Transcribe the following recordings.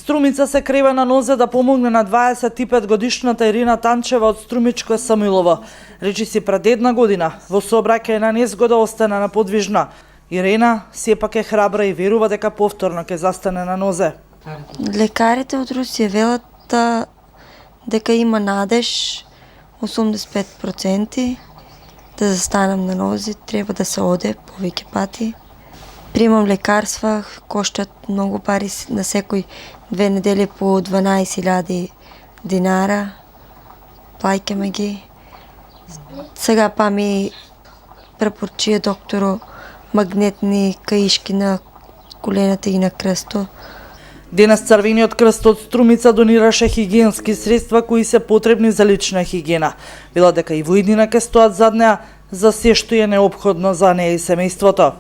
Струмица се крева на нозе да помогне на 25-годишната Ирина Танчева од Струмичко Самилово. Речи си пред една година во сообраќајна незгода остана на подвижна. Ирена сепак е храбра и верува дека повторно ќе застане на нозе. Лекарите од Русија велат дека има надеж 85% да застанам на нозе, треба да се оде повеќе пати. Примам лекарства, коштат многу пари, на секој 2 недели по 12.000 динара. Плаќаме ги. Сега па ми препоръчија докторо магнетни каишки на колената и на крсто. Денес Црвениот крст од Струмица донираше хигиенски средства кои се потребни за лична хигиена. Вела дека и во иднина ќе стоат зад неа за се што е неопходно за неа и семејството.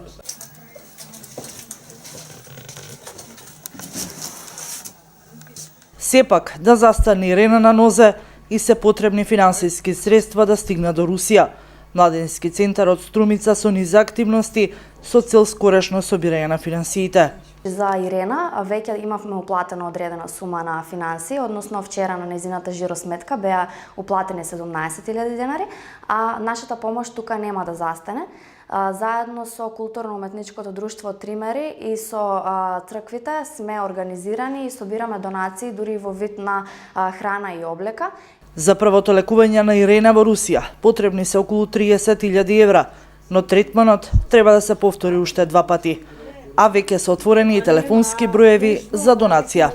Сепак, да застане Ирена на нозе и се потребни финансиски средства да стигна до Русија. Младенски центар од Струмица со низа активности со цел скорешно собирање на финансиите. За Ирена веќе имавме уплатена одредена сума на финансии, односно вчера на незината жиросметка беа уплатени 17.000 денари, а нашата помош тука нема да застане. Заедно со културно-уметничкото друштво Тримери и со црквите сме организирани и собираме донации дури во вид на храна и облека. За првото лекување на Ирена во Русија потребни се околу 30.000 евра, но третманот треба да се повтори уште 2 пати, а веќе се отворени и телефонски броеви за донација.